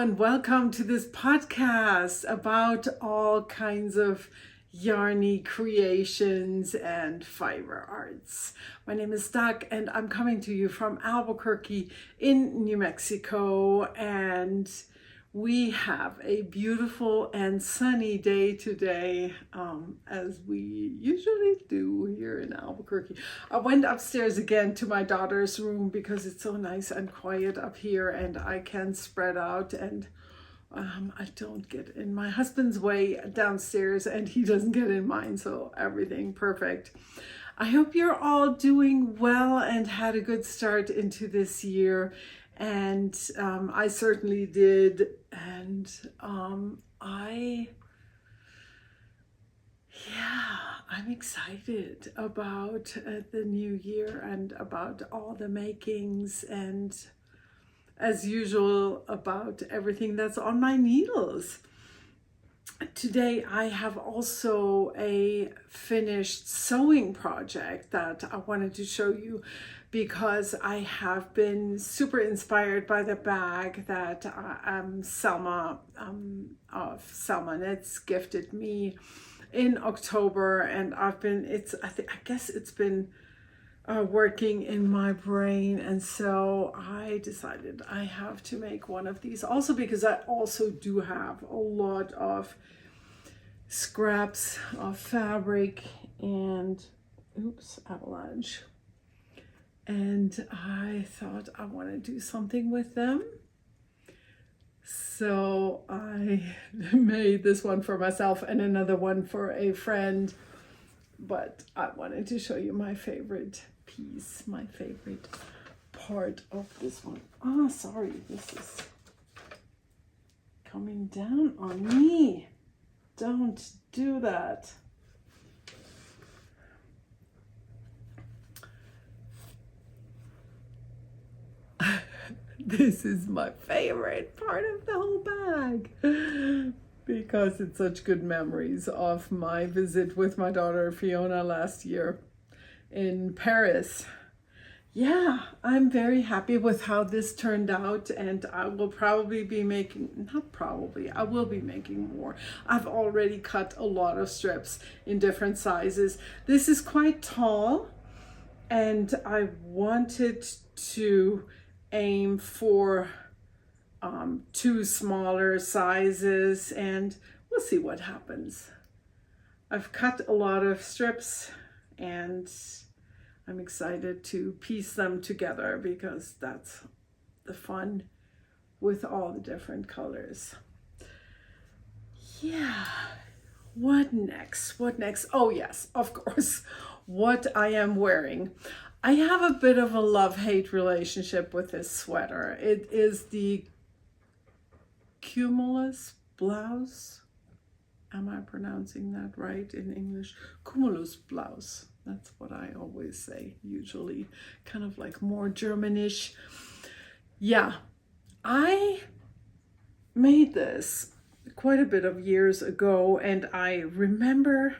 and welcome to this podcast about all kinds of yarny creations and fiber arts. My name is Doug and I'm coming to you from Albuquerque in New Mexico, and we have a beautiful and sunny day today, as we usually do here in Albuquerque. I went upstairs again to my daughter's room because it's so nice and quiet up here and I can spread out and I don't get in my husband's way downstairs and he doesn't get in mine, so everything perfect. I hope you're all doing well and had a good start into this year. And I certainly did. And I'm excited about the new year and about all the makings, and as usual about everything that's on my needles. Today I have also a finished sewing project that I wanted to show you because I have been super inspired by the bag that Selma of Selma Knits gifted me in October, and I guess it's been working in my brain, and so I decided I have to make one of these, also because I also do have a lot of scraps of fabric and avalanche, and I thought I want to do something with them. So I made this one for myself and another one for a friend, but I wanted to show you my favorite piece, my favorite part of this one. Oh, sorry, this is coming down on me. Don't do that. This is my favorite part of the whole bag because it's such good memories of my visit with my daughter Fiona last year in Paris. Yeah, I'm very happy with how this turned out, and I will probably be making, I will be making more. I've already cut a lot of strips in different sizes. This is quite tall, and I wanted to aim for two smaller sizes, and we'll see what happens. I've cut a lot of strips and I'm excited to piece them together because that's the fun with all the different colors. Yeah, what next? Oh yes, of course, what I am wearing. I have a bit of a love-hate relationship with this sweater. It is the Cumulus blouse. Am I pronouncing that right in English? Cumulus blouse. That's what I always say, usually. Kind of like more Germanish. Yeah, I made this quite a bit of years ago, and I remember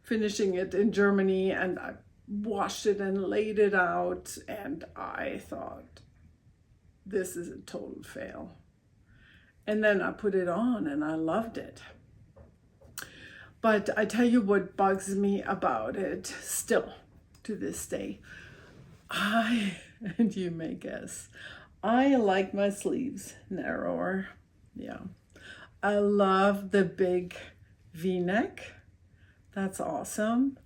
finishing it in Germany, and I washed it and laid it out, and I thought, this is a total fail. And then I put it on and I loved it. But I tell you what bugs me about it still to this day. And you may guess, I like my sleeves narrower. Yeah. I love the big V-neck. That's awesome.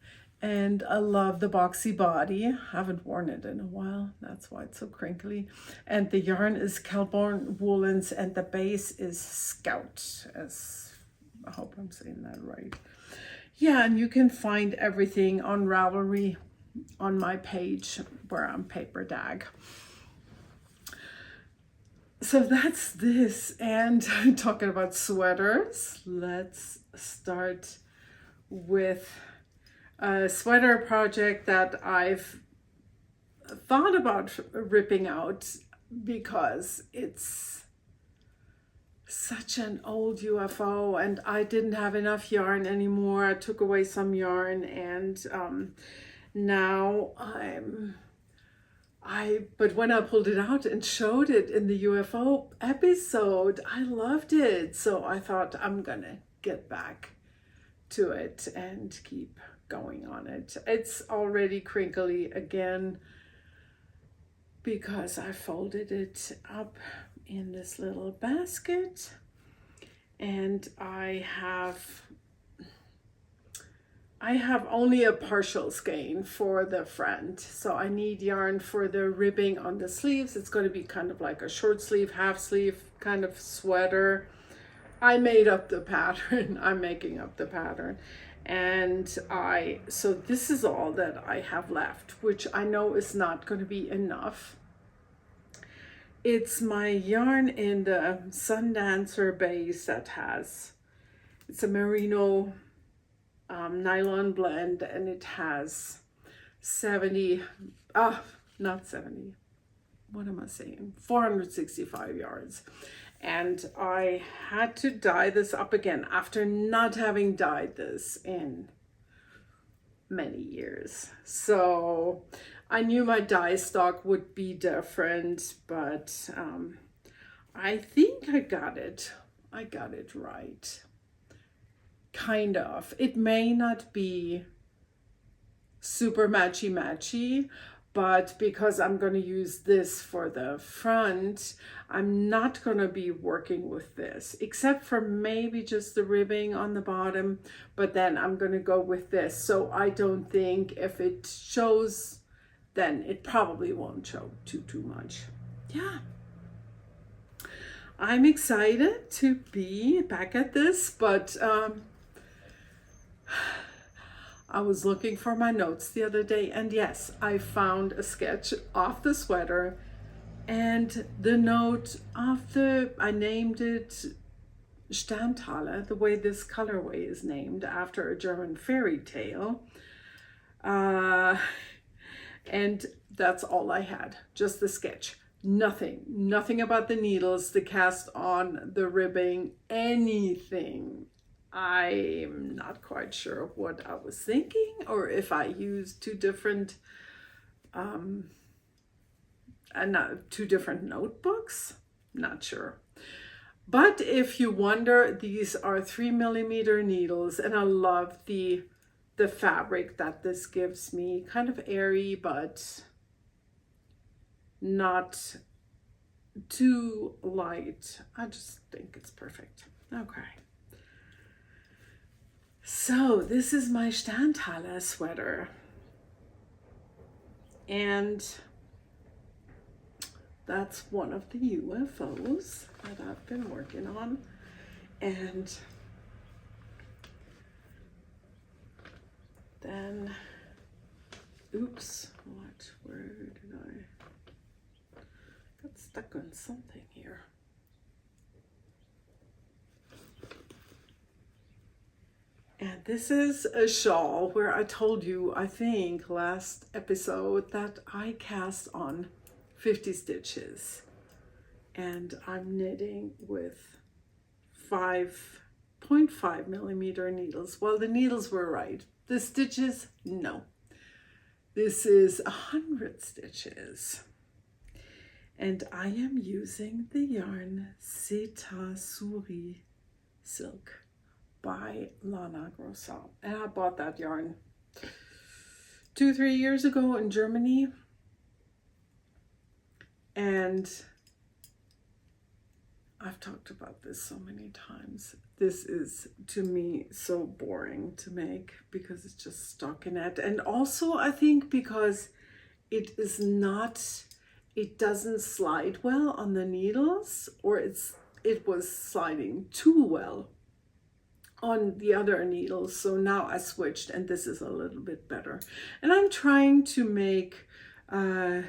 And I love the boxy body. I haven't worn it in a while. That's why it's so crinkly. And the yarn is Kelborn Woolens, and the base is Scout. I hope I'm saying that right. Yeah, and you can find everything on Ravelry on my page where I'm Paper Dag. So that's this. And talking about sweaters, let's start with a sweater project that I've thought about ripping out because it's such an old UFO and I didn't have enough yarn anymore. I took away some yarn, and now But when I pulled it out and showed it in the UFO episode, I loved it. So I thought I'm gonna get back to it and keep going on it. It's already crinkly again because I folded it up in this little basket, and I have only a partial skein for the front, so I need yarn for the ribbing on the sleeves. It's going to be kind of like a short sleeve, half sleeve kind of sweater. I made up the pattern. I'm making up the pattern. And so this is all that I have left, which I know is not going to be enough. It's my yarn in the Sundancer base that it's a merino nylon blend, and it has 465 yards. And I had to dye this up again after not having dyed this in many years. So I knew my dye stock would be different, but I think I got it right. Kind of. It may not be super matchy, but because I'm going to use this for the front, I'm not going to be working with this, except for maybe just the ribbing on the bottom, but then I'm going to go with this. So I don't think if it shows, then it probably won't show too much. Yeah. I'm excited to be back at this, but I was looking for my notes the other day, and yes, I found a sketch of the sweater and the note of I named it Sterntaler, the way this colorway is named after a German fairy tale. And that's all I had, just the sketch. Nothing about the needles, the cast on, the ribbing, anything. I'm not quite sure what I was thinking, or if I used two different notebooks. Not sure. But if you wonder, these are 3mm needles, and I love the fabric that this gives me. Kind of airy, but not too light. I just think it's perfect. Okay. So this is my Sterntaler sweater, and that's one of the UFOs that I've been working on. And then, oops, where did I got stuck on something here. And this is a shawl where I told you, I think last episode, that I cast on 50 stitches, and I'm knitting with 5.5mm needles. Well, the needles were right. The stitches, no. This is 100 stitches. And I am using the yarn Seta Suri Silk by Lana Grossau. And I bought that yarn 2-3 years ago in Germany. And I've talked about this so many times. This is, to me, so boring to make because it's just stockinette. And also, I think because it doesn't slide well on the needles, or it was sliding too well on the other needles. So now I switched, and this is a little bit better. And I'm trying to make to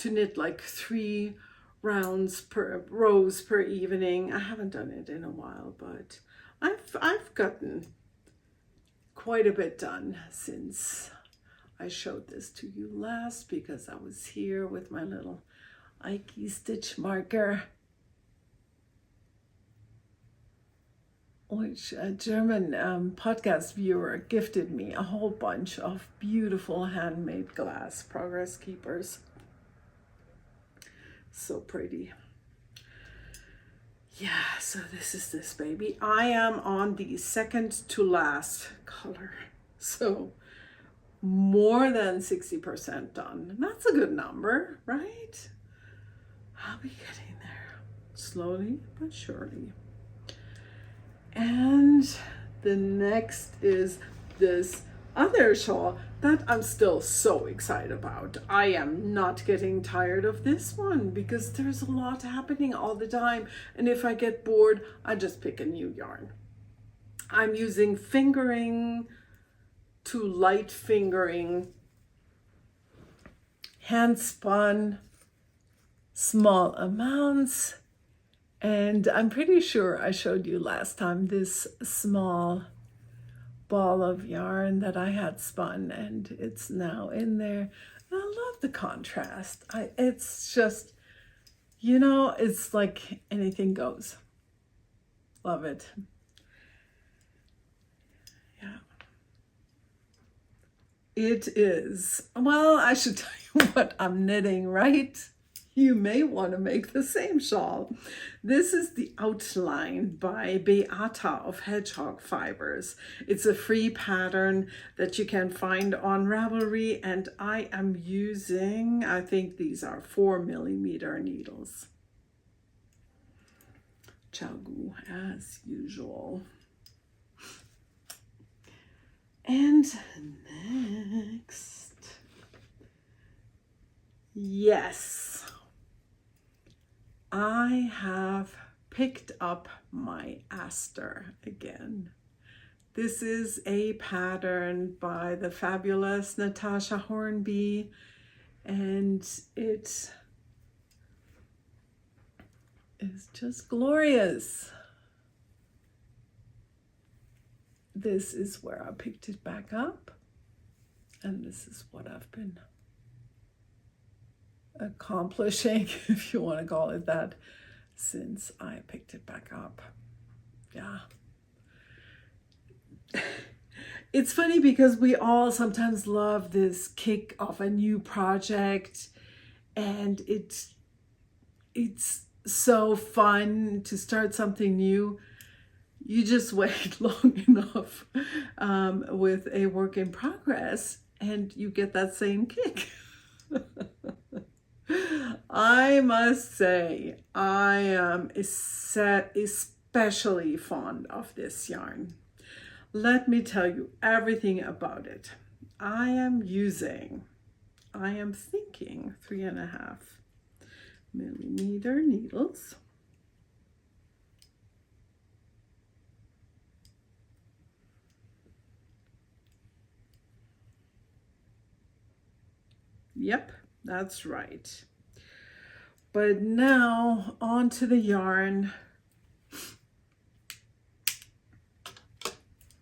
knit like 3 rows per evening. I haven't done it in a while, but I've gotten quite a bit done since I showed this to you last, because I was here with my little Ike stitch marker. which a German podcast viewer gifted me a whole bunch of beautiful handmade glass progress keepers. So pretty. Yeah, so this is this baby. I am on the second to last color. So more than 60% done. That's a good number, right? I'll be getting there slowly but surely. And the next is this other shawl that I'm still so excited about. I am not getting tired of this one because there's a lot happening all the time. And if I get bored, I just pick a new yarn. I'm using fingering to light fingering, hand spun, small amounts. And I'm pretty sure I showed you last time this small ball of yarn that I had spun, and it's now in there. And I love the contrast. It's just, you know, it's like anything goes. Love it. Yeah. It is. Well, I should tell you what I'm knitting, right? You may want to make the same shawl. This is the outline by Beata of Hedgehog Fibers. It's a free pattern that you can find on Ravelry, and I am using, I think these are 4mm needles. Chagu as usual. And next, yes. I have picked up my aster again. This is a pattern by the fabulous Natasha Hornby, and it is just glorious. This is where I picked it back up, and this is what I've been accomplishing, if you want to call it that, since I picked it back up. Yeah. It's funny because we all sometimes love this kick of a new project, and it's so fun to start something new. You just wait long enough with a work in progress and you get that same kick. I must say, I am especially fond of this yarn. Let me tell you everything about it. I am thinking 3.5mm needles. Yep, that's right. But now onto the yarn.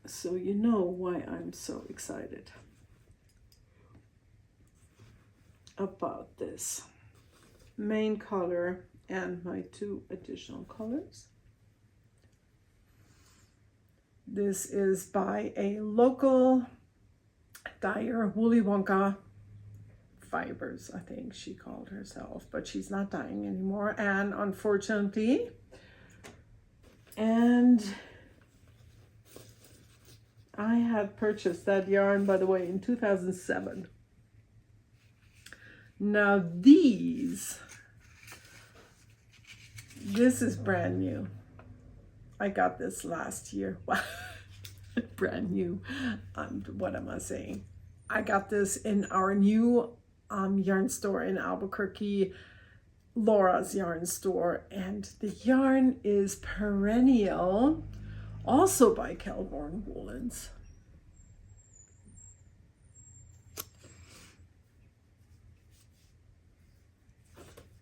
So you know why I'm so excited about this main color and my 2 additional colors. This is by a local dyer, Woolly Wonka Fibers, I think she called herself, but she's not dyeing anymore, and unfortunately. And I had purchased that yarn, by the way, in 2007. Now this is brand new. I got this last year. Brand new. What am I saying? I got this in our new yarn store in Albuquerque, Laura's yarn store, and the yarn is Perennial, also by Kelborn Woolens.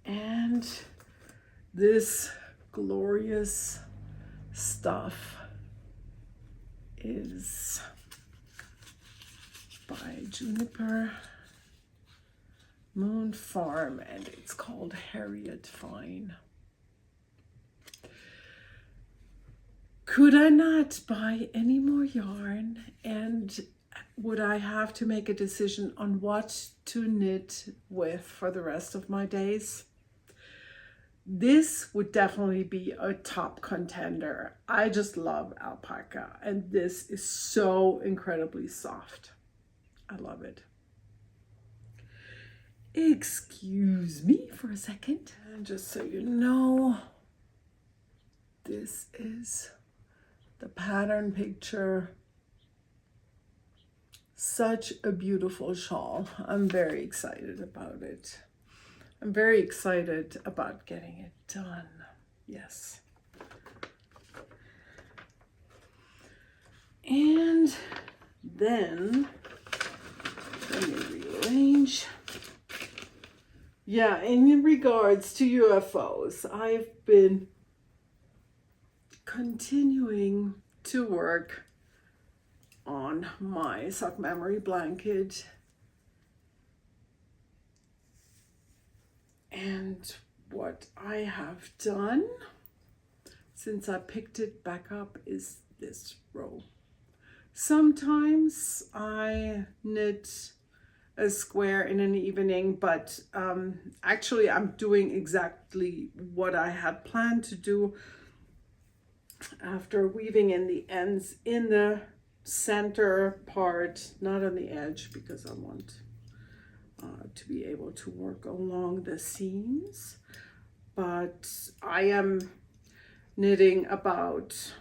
And this glorious stuff is by Juniper Moon Farm, and it's called Harriet Fine. Could I not buy any more yarn, and would I have to make a decision on what to knit with for the rest of my days? This would definitely be a top contender. I just love alpaca, and this is so incredibly soft. I love it. Excuse me for a second. And just so you know, this is the pattern picture. Such a beautiful shawl. I'm very excited about it. I'm very excited about getting it done. Yes. And then, let me rearrange. Yeah, in regards to UFOs, I've been continuing to work on my sock memory blanket. And what I have done since I picked it back up is this row. Sometimes I knit a square in an evening, but actually I'm doing exactly what I had planned to do after weaving in the ends in the center part, not on the edge, because I want to be able to work along the seams. But I am knitting about,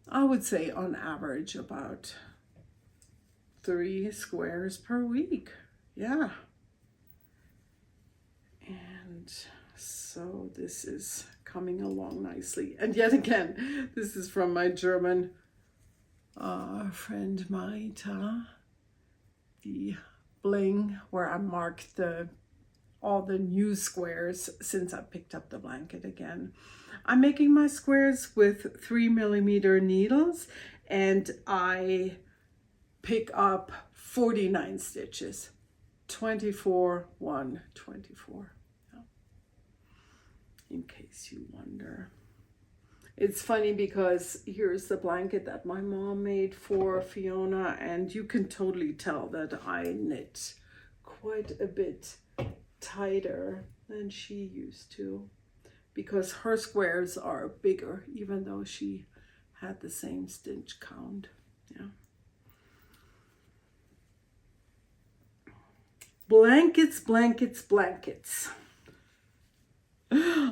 I would say on average, about 3 squares per week. Yeah. And so this is coming along nicely. And yet again, this is from my German friend Maita, the bling, where I marked all the new squares since I picked up the blanket again. I'm making my squares with 3mm needles, and I pick up 49 stitches, 24, 1, 24, yeah. In case you wonder. It's funny because here's the blanket that my mom made for Fiona, and you can totally tell that I knit quite a bit tighter than she used to, because her squares are bigger, even though she had the same stitch count. Yeah. Blankets, blankets, blankets.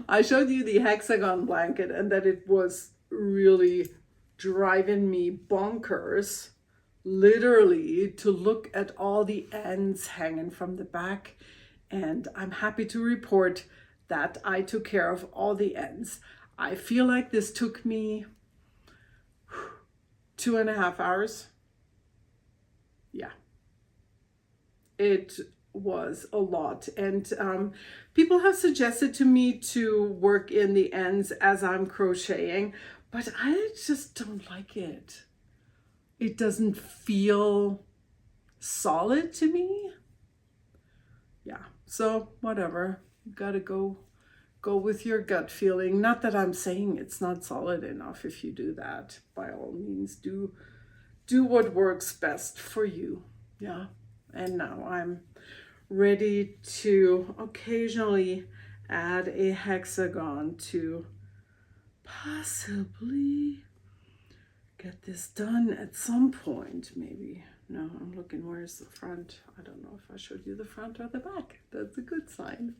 I showed you the hexagon blanket and that it was really driving me bonkers, literally, to look at all the ends hanging from the back. And I'm happy to report that I took care of all the ends. I feel like this took me 2.5 hours. Yeah. It was a lot, and people have suggested to me to work in the ends as I'm crocheting, but I just don't like it. It doesn't feel solid to me. Yeah, so whatever, you gotta go with your gut feeling. Not that I'm saying it's not solid enough. If you do that, by all means, do what works best for you. Yeah. And now I'm ready to occasionally add a hexagon to possibly get this done at some point, maybe. No, I'm looking, where's the front? I don't know if I showed you the front or the back. That's a good sign.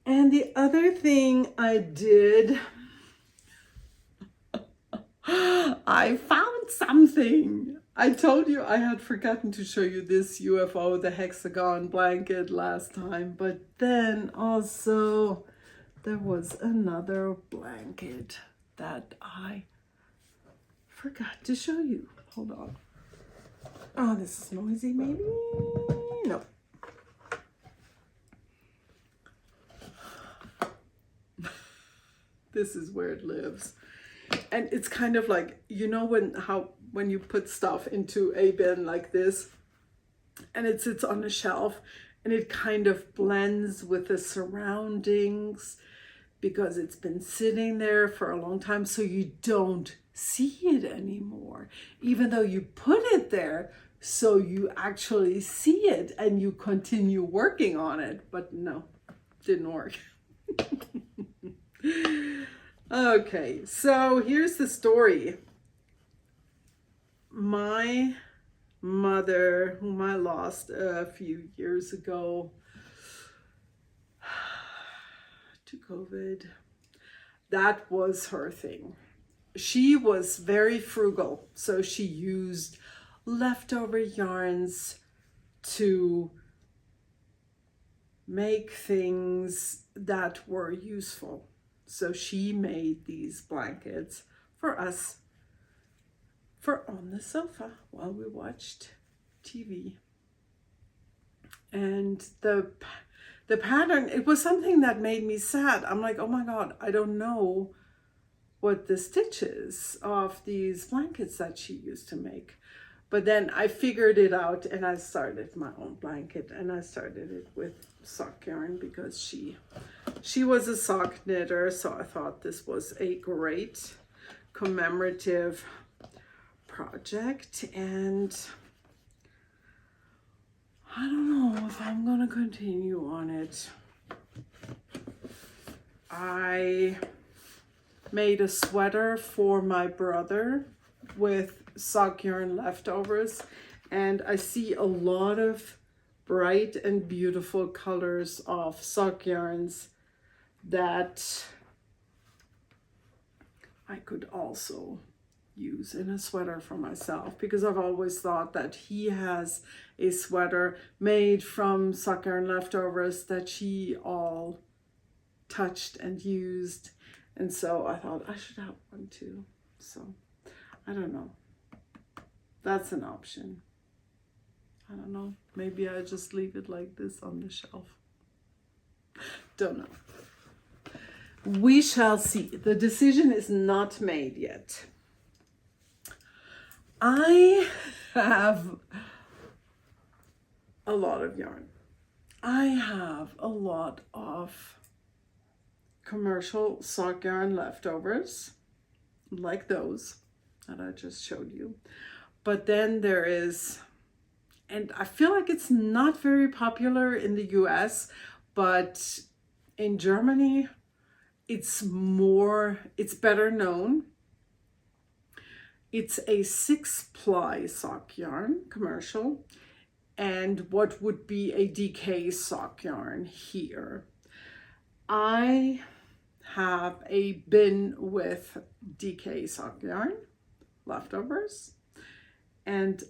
And the other thing I did, I found something. I told you I had forgotten to show you this UFO, the hexagon blanket, last time, but then also there was another blanket that I forgot to show you. Hold on. Oh, this is noisy, maybe? No. This is where it lives. And it's kind of like, you know, when you put stuff into a bin like this and it sits on a shelf and it kind of blends with the surroundings because it's been sitting there for a long time, so you don't see it anymore, even though you put it there so you actually see it and you continue working on it. But no, didn't work. Okay, so here's the story. My mother, whom I lost a few years ago to COVID, that was her thing. She was very frugal, so she used leftover yarns to make things that were useful. So she made these blankets for us for on the sofa while we watched TV. And the pattern, it was something that made me sad. I'm like, oh my God, I don't know what the stitches of these blankets that she used to make. But then I figured it out and I started my own blanket, and I started it with sock yarn because she was a sock knitter. So I thought this was a great commemorative project, and I don't know if I'm gonna continue on it. I made a sweater for my brother with sock yarn leftovers, and I see a lot of bright and beautiful colors of sock yarns that I could also use in a sweater for myself, because I've always thought that he has a sweater made from sock yarn leftovers that she all touched and used, and so I thought I should have one too. So I don't know, that's an option. I don't know, maybe I just leave it like this on the shelf, don't know. We shall see. The decision is not made yet. I have a lot of yarn. I have a lot of commercial sock yarn leftovers, like those that I just showed you. But then there is, and I feel like it's not very popular in the US, but in Germany, it's better known. It's a 6-ply sock yarn, commercial, and what would be a DK sock yarn here. I have a bin with DK sock yarn, leftovers, and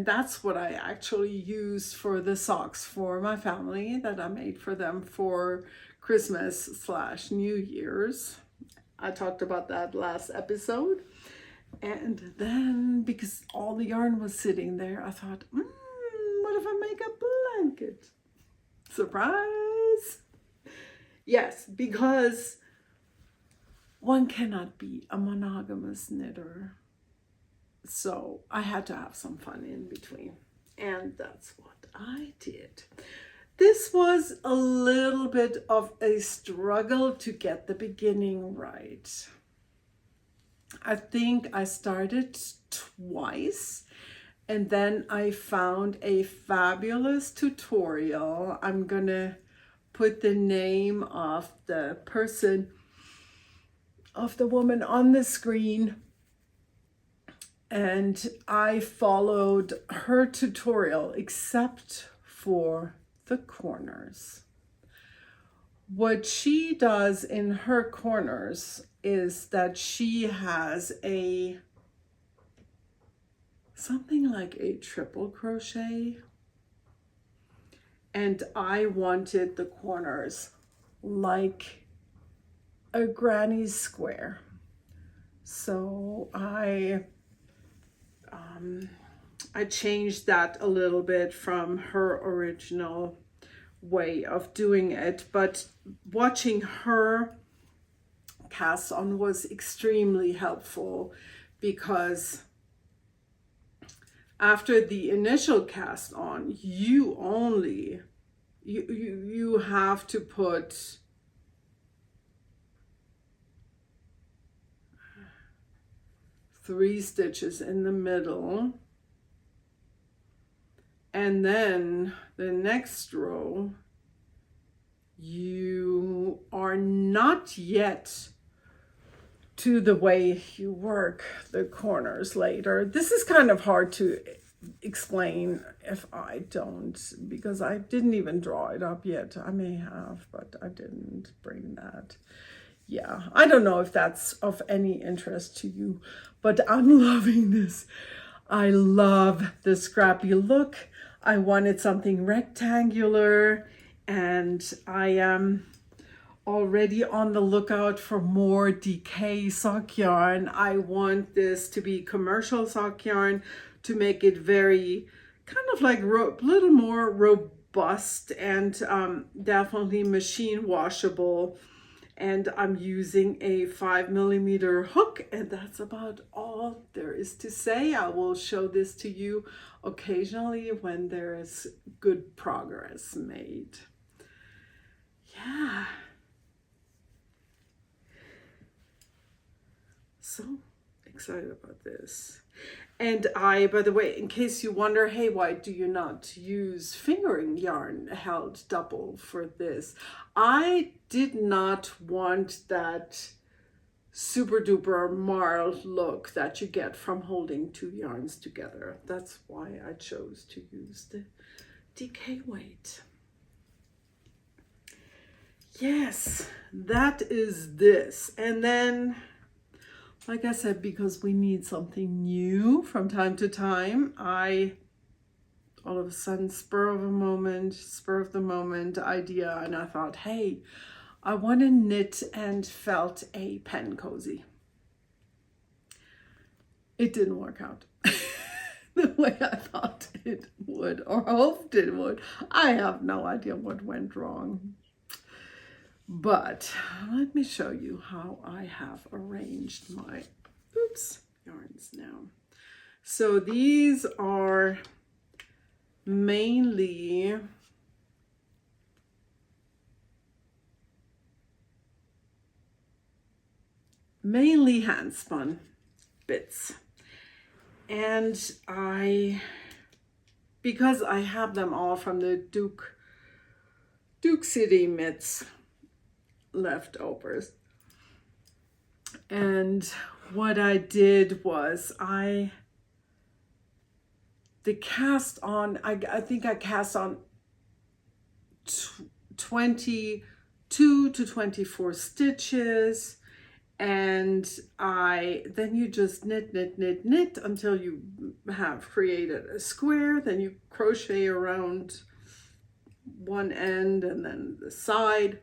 that's what I actually used for the socks for my family that I made for them for Christmas/New Year's. I talked about that last episode. And then, because all the yarn was sitting there, I thought, what if I make a blanket? Surprise! Yes, because one cannot be a monogamous knitter. So I had to have some fun in between. And that's what I did. This was a little bit of a struggle to get the beginning right. I think I started twice, and then I found a fabulous tutorial. I'm gonna put the name of the person, of the woman on the screen, and I followed her tutorial except for the corners. What she does in her corners is that she has something like a triple crochet, and I wanted the corners like a granny square. So I changed that a little bit from her original way of doing it, but watching her cast on was extremely helpful, because after the initial cast on, you have to put 3 stitches in the middle, and then the next row you are not yet to the way you work the corners later. This is kind of hard to explain if I don't, because I didn't even draw it up yet. I may have, but I didn't bring that. Yeah, I don't know if that's of any interest to you, but I'm loving this. I love the scrappy look. I wanted something rectangular, and I am already on the lookout for more DK sock yarn. I want this to be commercial sock yarn to make it very kind of like a little more robust and definitely machine washable. And I'm using a 5mm hook, and that's about all there is to say. I will show this to you occasionally when there is good progress made. Yeah. So excited about this. And I, by the way, in case you wonder, hey, why do you not use fingering yarn held double for this? I did not want that super duper marled look that you get from holding 2 yarns together. That's why I chose to use the DK weight. Yes, that is this. And then, like I said, because we need something new from time to time, I all of a sudden spur of the moment idea, and I thought, hey, I want to knit and felt a pen cozy. It didn't work out the way I thought it would, or hoped it would. I have no idea what went wrong. But let me show you how I have arranged my yarns now. So these are mainly hand spun bits, and because I have them all from the Duke City mitts leftovers, and what I did was I cast on 22 to 24 stitches, and then you just knit until you have created a square. Then you crochet around one end and then the side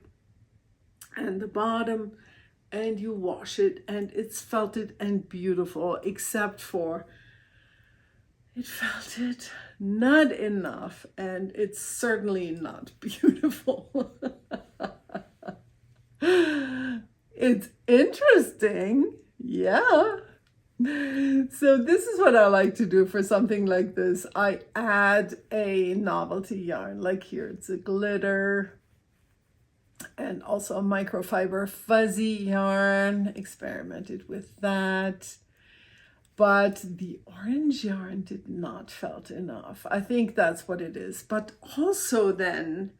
and the bottom, and you wash it, and it's felted and beautiful, except for it felted not enough, and it's certainly not beautiful. It's interesting, yeah. So this is what I like to do for something like this. I add a novelty yarn, like here it's a glitter, and also a microfiber fuzzy yarn. Experimented with that, but the orange yarn did not felt enough. I think that's what it is. But also then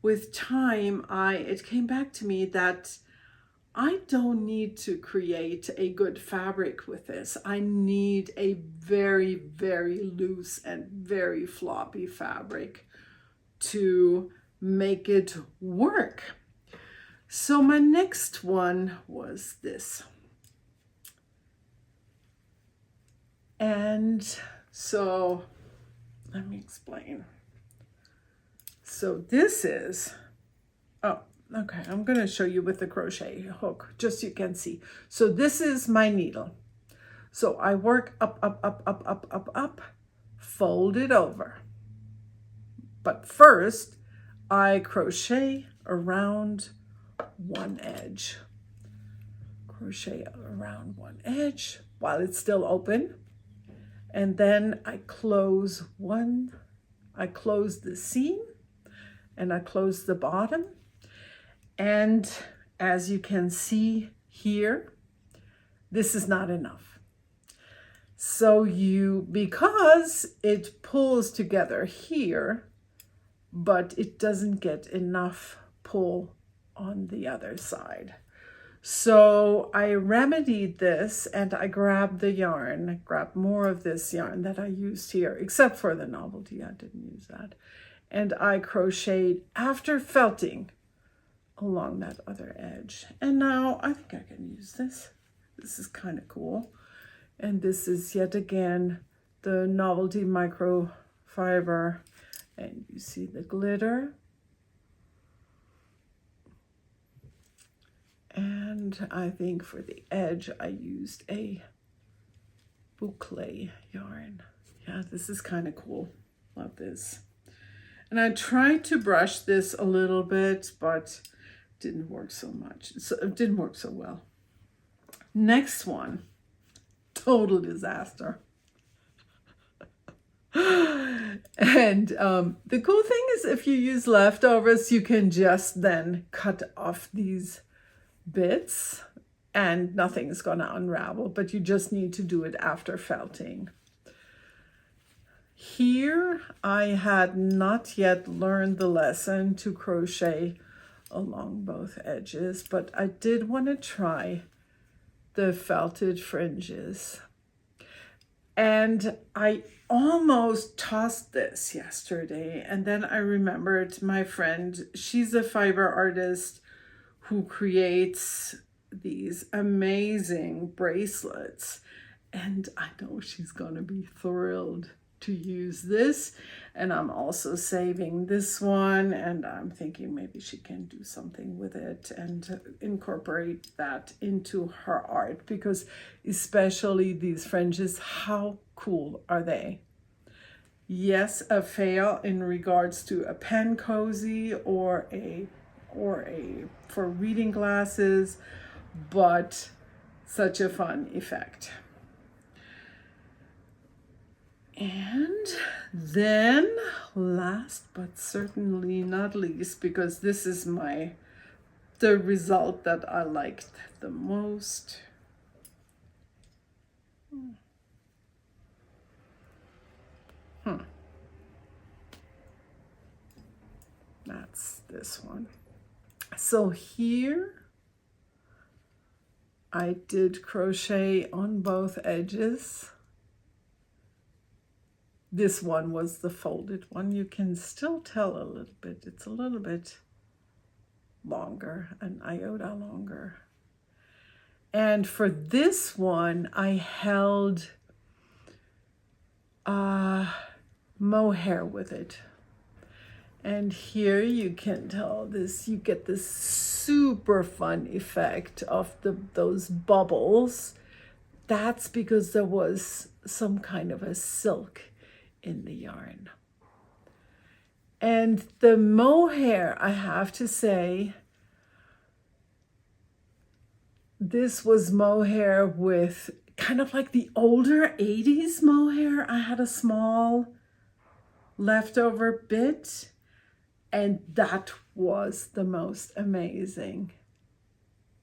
with time, it came back to me that I don't need to create a good fabric with this. I need a very, very loose and very floppy fabric to make it work. So my next one was this. And so let me explain. So this is, okay, I'm going to show you with the crochet hook, just so you can see. So this is my needle. So I work up, fold it over. But first, I crochet around one edge. Crochet around one edge while it's still open. And then I close the seam and I close the bottom. And as you can see here, this is not enough. So because it pulls together here, but it doesn't get enough pull on the other side. So I remedied this and I grabbed more of this yarn that I used here, except for the novelty, I didn't use that. And I crocheted after felting along that other edge. And now I think I can use this. This is kind of cool. And this is yet again the novelty microfiber. And you see the glitter. And I think for the edge, I used a boucle yarn. Yeah, this is kind of cool. Love this. And I tried to brush this a little bit, but it didn't work so much. So it didn't work so well. Next one, total disaster. And the cool thing is if you use leftovers, you can just then cut off these bits and nothing's gonna unravel, but you just need to do it after felting. Here, I had not yet learned the lesson to crochet along both edges, but I did want to try the felted fringes. And I almost tossed this yesterday, and then I remembered my friend, she's a fiber artist who creates these amazing bracelets, and I know she's gonna be thrilled to use this. And I'm also saving this one, and I'm thinking maybe she can do something with it and incorporate that into her art, because especially these fringes, how cool are they? Yes, a fail in regards to a pen cozy or a for reading glasses, but such a fun effect. And then last but certainly not least, because this is the result that I liked the most. That's this one. So here I did crochet on both edges. This one was the folded one. You can still tell a little bit. It's a little bit longer, an iota longer. And for this one, I held mohair with it. And here you can tell this, you get this super fun effect of those bubbles. That's because there was some kind of a silk in the yarn. And the mohair, I have to say, this was mohair with kind of like the older 80s mohair. I had a small leftover bit, and that was the most amazing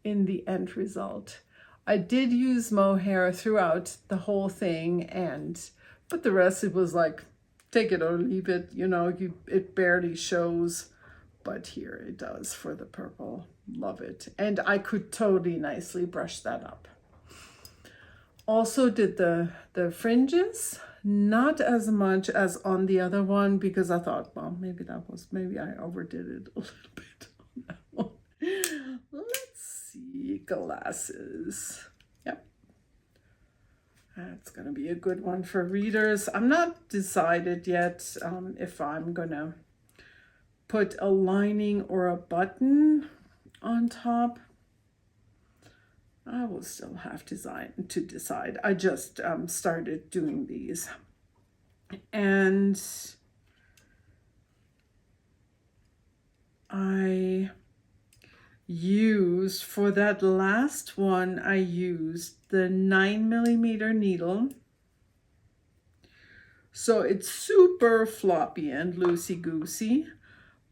in the end result. I did use mohair throughout the whole thing, but the rest, it was like, take it or leave it, it barely shows, but here it does for the purple. Love it. And I could totally nicely brush that up. Also did the fringes, not as much as on the other one, because I thought, well, maybe I overdid it a little bit on that one. Let's see, glasses. Yep. That's going to be a good one for readers. I'm not decided yet if I'm going to put a lining or a button on top. I will still have to decide. I just started doing these. And I used, for that last one, I used the 9mm needle So it's super floppy and loosey-goosey,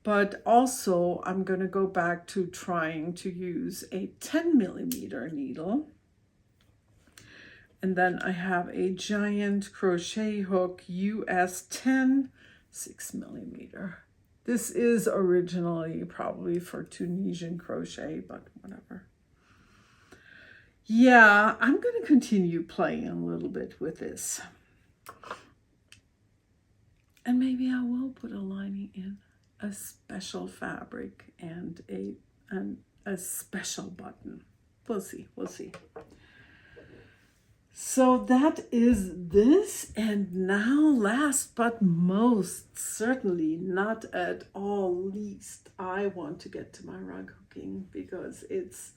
but also I'm going to go back to trying to use a 10 millimeter needle. And then I have a giant crochet hook, US 10, 6 millimeter. This is originally probably for Tunisian crochet, but whatever. Yeah, I'm going to continue playing a little bit with this. And maybe I will put a lining in, a special fabric, and a special button. We'll see, we'll see. So that is this, and now last but most certainly not at all least, I want to get to my rug hooking because it's,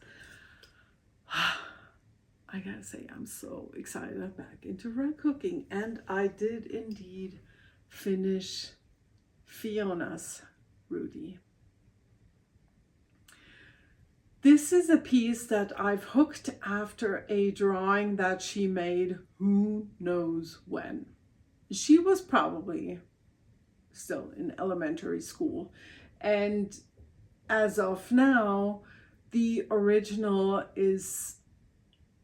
I gotta say, I'm so excited I'm back into rug hooking, and I did indeed finish Fiona's Rudy. This is a piece that I've hooked after a drawing that she made who knows when. She was probably still in elementary school. And as of now, the original is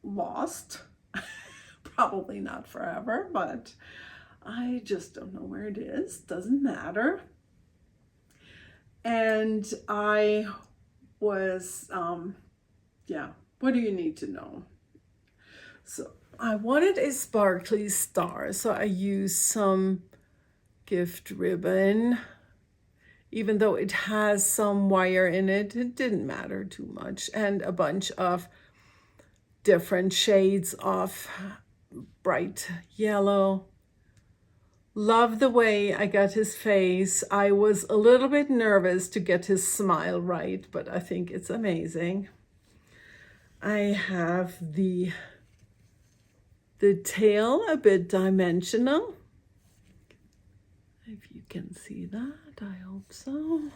lost. Probably not forever, but I just don't know where it is. Doesn't matter. And I was, what do you need to know? So I wanted a sparkly star, so I used some gift ribbon. Even though it has some wire in it, it didn't matter too much. And a bunch of different shades of bright yellow. Love the way I got his face. I was a little bit nervous to get his smile right, but I think it's amazing. I have the tail a bit dimensional. If you can see that, I hope so.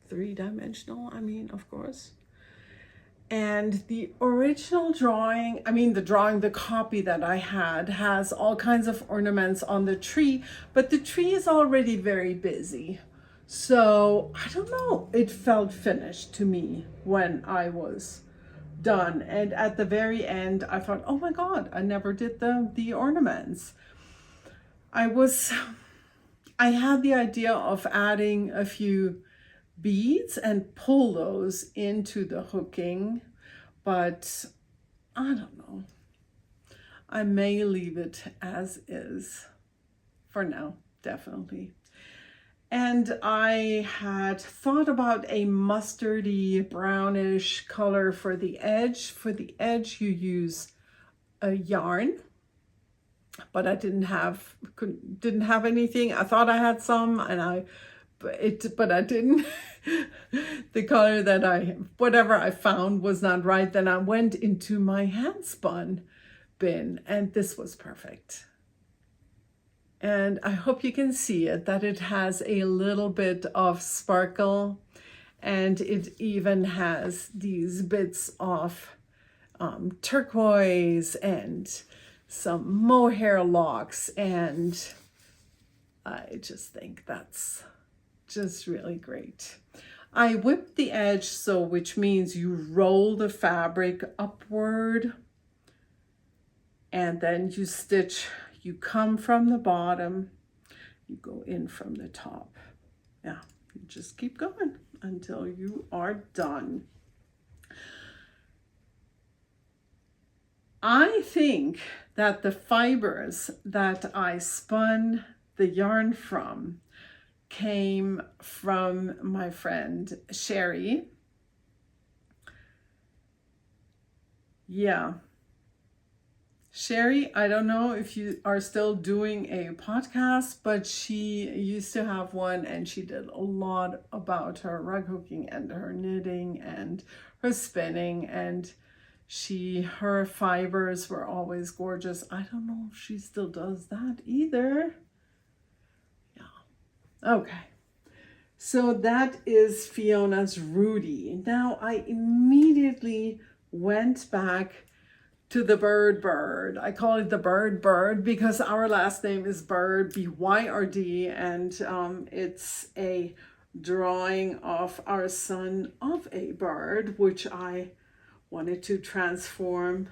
3-dimensional, I mean, of course. And the original drawing, the copy that I had has all kinds of ornaments on the tree, but the tree is already very busy. So I don't know, it felt finished to me when I was done. And at the very end, I thought, oh my God, I never did the ornaments. I had the idea of adding a few beads and pull those into the hooking, but I don't know. I may leave it as is for now, definitely. And I had thought about a mustardy brownish color for the edge. For the edge, you use a yarn, but I didn't have anything. I thought I had some, but I didn't. The color that whatever I found was not right. Then I went into my hand spun bin, and this was perfect. And I hope you can see it, that it has a little bit of sparkle, and it even has these bits of turquoise and some mohair locks, and I just think that's just really great. I whipped the edge, which means you roll the fabric upward and then you stitch. You come from the bottom, you go in from the top. Yeah, you just keep going until you are done. I think that the fibers that I spun the yarn from came from my friend Sherry. Yeah. Sherry, I don't know if you are still doing a podcast, but she used to have one, and she did a lot about her rug hooking and her knitting and her spinning, and her fibers were always gorgeous. I don't know if she still does that either. Yeah. Okay. So that is Fiona's Rudy. Now I immediately went back to the bird. I call it the bird because our last name is Bird, B-Y-R-D, and it's a drawing of our son of a bird, which I wanted to transform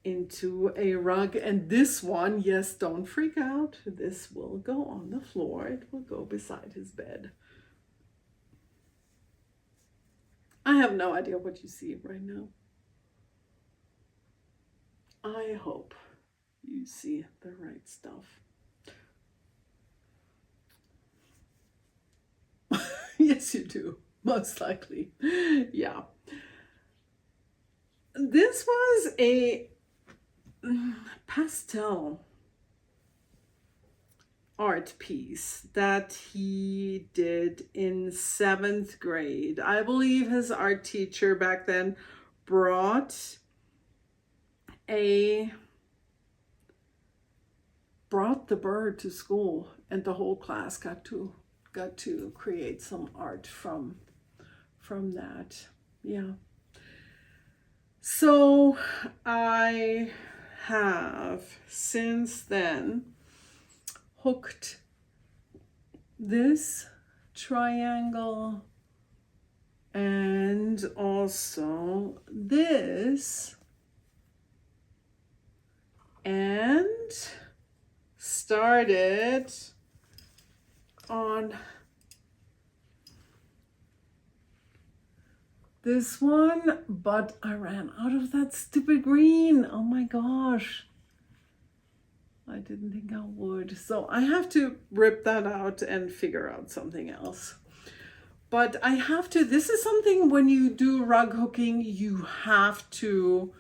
into a rug. And this one, yes, don't freak out, this will go on the floor. It will go beside his bed. I have no idea what you see right now. I hope you see the right stuff. Yes, you do, most likely. Yeah. This was a pastel art piece that he did in 7th grade. I believe his art teacher back then brought the bird to school, and the whole class got to create some art from that. Yeah. So I have since then hooked this triangle and also this, and started on this one, but I ran out of that stupid green. Oh my gosh. I didn't think I would. So I have to rip that out and figure out something else. But I have to, this is something when you do rug hooking, you have to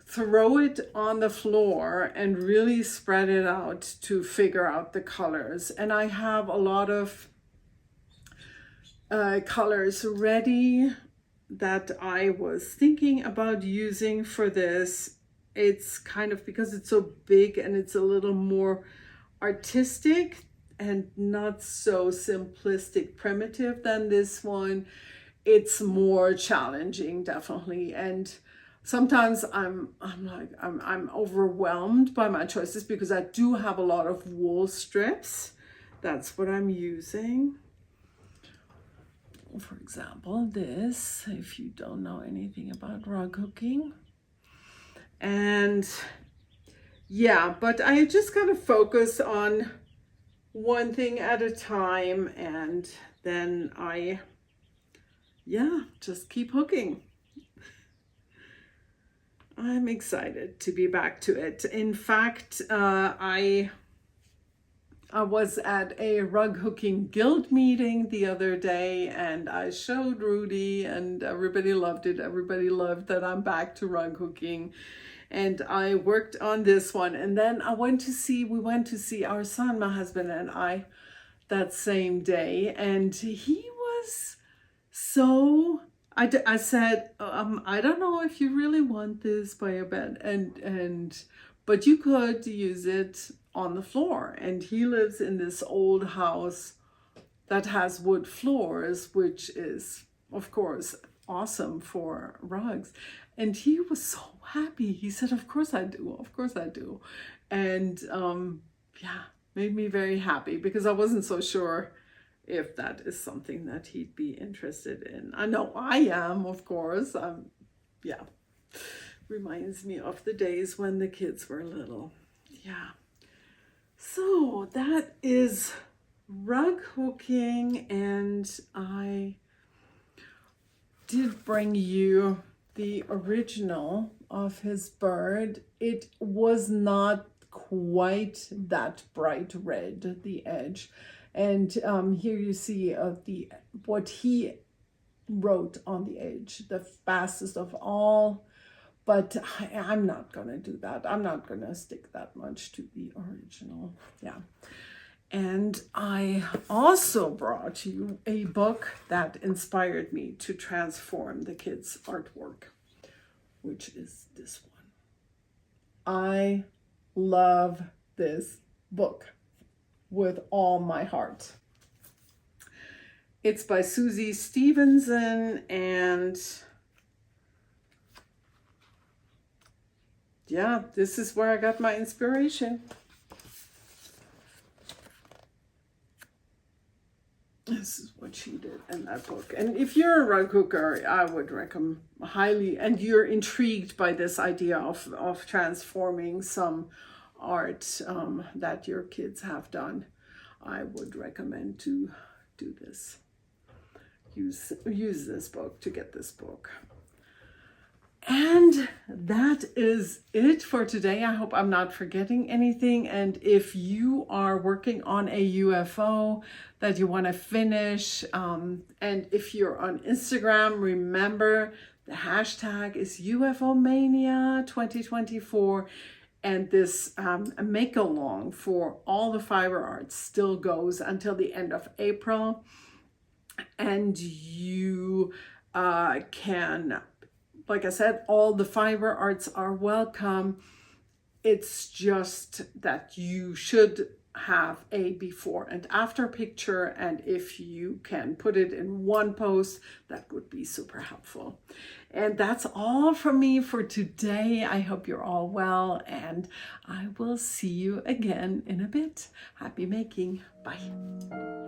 throw it on the floor and really spread it out to figure out the colors. And I have a lot of colors ready that I was thinking about using for this. It's kind of, because it's so big and it's a little more artistic and not so simplistic, primitive than this one, it's more challenging, definitely. And sometimes I'm overwhelmed by my choices because I do have a lot of wool strips. That's what I'm using. For example, this, if you don't know anything about rug hooking. And yeah, but I just kind of focus on one thing at a time, and then I just keep hooking. I'm excited to be back to it. In fact, I was at a rug hooking guild meeting the other day, and I showed Rudy, and everybody loved it. Everybody loved that I'm back to rug hooking. And I worked on this one, and then we went to see our son, my husband and I, that same day, and he was so, I said, I don't know if you really want this by your bed, but you could use it on the floor. And he lives in this old house that has wood floors, which is, of course, awesome for rugs. And he was so happy. He said, of course I do, of course I do. And yeah, made me very happy, because I wasn't so sure if that is something that he'd be interested in. I know I am, of course. Yeah, reminds me of the days when the kids were little. Yeah. So that is rug hooking, and I did bring you the original of his bird. It was not quite that bright red, the edge. And here you see what he wrote on the edge, the fastest of all. But I'm not going to do that. I'm not going to stick that much to the original. Yeah. And I also brought you a book that inspired me to transform the kids' artwork, which is this one. I love this book with all my heart. It's by Susie Stevenson, and yeah, this is where I got my inspiration. This is what she did in that book. And if you're a rug cooker, I would recommend highly, and you're intrigued by this idea of transforming some art that your kids have done, I would recommend to do this. Use this book to get this book. And that is it for today. I hope I'm not forgetting anything. And if you are working on a UFO that you want to finish, and if you're on Instagram, remember the hashtag is UFOmania 2024. And this make-along for all the fiber arts still goes until the end of April. And you can, like I said, all the fiber arts are welcome. It's just that you should have a before and after picture, and if you can put it in one post, that would be super helpful. And that's all from me for today. I hope you're all well, and I will see you again in a bit. Happy making. Bye.